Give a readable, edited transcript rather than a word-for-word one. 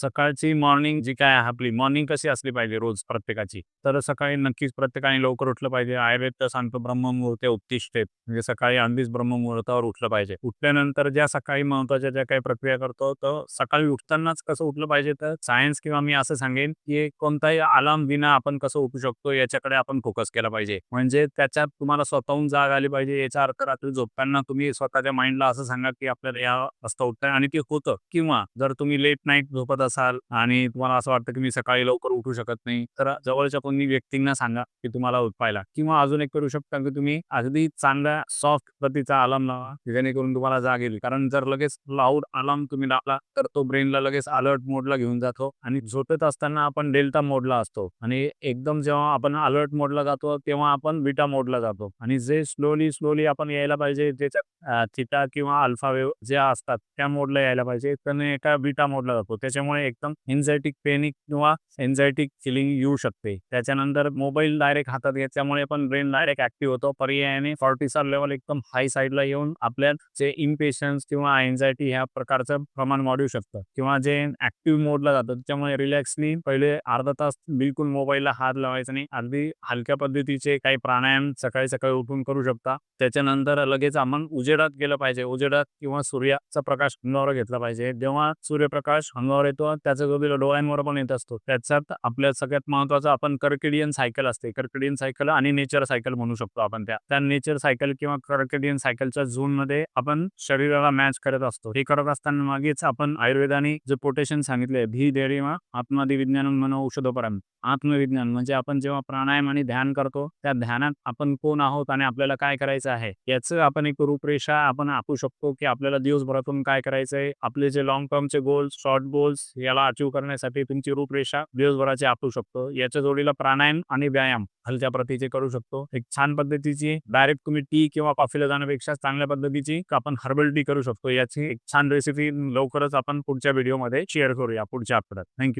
सकाळची मॉर्निंग जी काय आहे आपली मॉर्निंग कशी असली पाहिजे रोज प्रत्येकाची. तर सकाळी नक्कीच प्रत्येकाने लवकर उठलं पाहिजे. आयुर्वेद तर सांगतो ब्रह्ममुहूर्ते उत्तिष्ठेत. म्हणजे सकाळी अगदीच ब्रह्ममुहूर्तावर उठलं पाहिजे. उठल्यानंतर ज्या सकाळी महत्त्वाच्या ज्या काही प्रक्रिया करतो, तर सकाळी उठतानाच कसं उठलं पाहिजे तर सायन्स किंवा मी असं सांगेन, की कोणताही अलार्म विना आपण कसं उठू शकतो याच्याकडे आपण फोकस केला पाहिजे. म्हणजे त्याच्यात तुम्हाला स्वतःहून जाग आली पाहिजे. याचा अर्थ रात्री झोपताना तुम्ही स्वतःच्या माइंडला असं सांगा, की आपल्याला या वाजता उठतंय आणि ते होतं. किंवा जर तुम्ही लेट नाईट झोपत असाल आणि तुम्हाला असं वाटतं, की मी सकाळी लवकर उठू शकत नाही, तर जवळच्या कोणी व्यक्तींना सांगा, की तुम्हाला उठवायला. किंवा अजून एक करू शकता, की तुम्ही अगदी चांगल्या सॉफ्ट पद्धतीचा अलार्म लावा, जेणेकरून तुम्हाला जाग येईल. कारण जर लगेच लाऊड अलार्म तुम्ही लावला, तर तो ब्रेनला लगेच अलर्ट मोडला घेऊन जातो आणि झोपेत असताना आपण डेल्टा मोडला असतो आणि एकदम जेव्हा आपण अलर्ट मोडला जातो, तेव्हा आपण बीटा मोडला जातो आणि जे स्लोली आपण यायला पाहिजे, त्याच्यात थिटा किंवा अल्फा वेव्ह ज्या असतात, त्या मोडला यायला पाहिजे. तर एका बीटा मोडला जातो. त्याच्यामुळे एकदम एन्झायटिक, पॅनिक किंवा एन्झायटिक फिलिंग येऊ शकते. त्याच्यानंतर मोबाईल डायरेक्ट हातात घेतल्यामुळे पण ब्रेन डायरेक्ट ॲक्टिव्ह होतो. पर्यायाने कॉर्टिसॉल लेव्हल एकदम हाय साईडला येऊन आपल्यात जे इम्पेशन्स किंवा अँक्झायटी ह्या प्रकारचं प्रमाण वाढू शकतं किंवा जे ॲक्टिव्ह मोडला जातं. त्याच्यामुळे रिलॅक्सली पहिले अर्धा तास बिलकुल मोबाईलला हात लावायचा नाही. अगदी हलक्या पद्धतीचे काही प्राणायाम सकाळी उठून करू शकता. त्याच्यानंतर लगेच आपण उजेडात गेलं पाहिजे. उजेडात किंवा सूर्याचा प्रकाश अंगावर घेतला पाहिजे. जेव्हा सूर्यप्रकाश अंगावर येतो, त्याचा जो डोळ्यांवर पण येत असतो. त्याच्यात आपल्या सगळ्यात महत्त्वाचं आपण कर्केडियन सायकल असते. कर्केडियन सायकल आणि नेचर सायकल म्हणू शकतो आपण त्या. त्या नेचर सायकल किंवा कर्केडियन सायकलच्या झोनमध्ये आपण शरीराला मॅच करत असतो. हे करत असताना मागेच आपण आयुर्वेदाने जे कोटेशन सांगितले, "धी देरिमा आत्मादि विज्ञानम मनोऔषधोपरम." आत्मविज्ञान म्हणजे आपण जेव्हा प्राणायाम आणि ध्यान करतो, त्या ध्यानात आपण कोण आहोत आणि आपल्याला काय करायचं आहे, याचं आपण एक रूपरेषा आपण आखू शकतो, की आपल्याला दिवसभरातून काय करायचंय. आपले जे लाँग टर्मचे गोल्स, शॉर्ट गोल्स याला अचीव्ह करण्यासाठी तुमची रूपरेषा दिवसभराची आखू शकतो. याच्या जोडीला प्राणायाम आणि व्यायाम हलक्या प्रतीचे करू शकतो. एक छान पद्धतीची डायरेक्ट तुम्ही टी किंवा कॉफीला जाण्यापेक्षा चांगल्या पद्धतीची आपण हर्बल टी करू शकतो. याची एक छान रेसिपी लवकरच आपण पुढच्या व्हिडिओमध्ये शेअर करूया पुढच्या आठवड्यात. थँक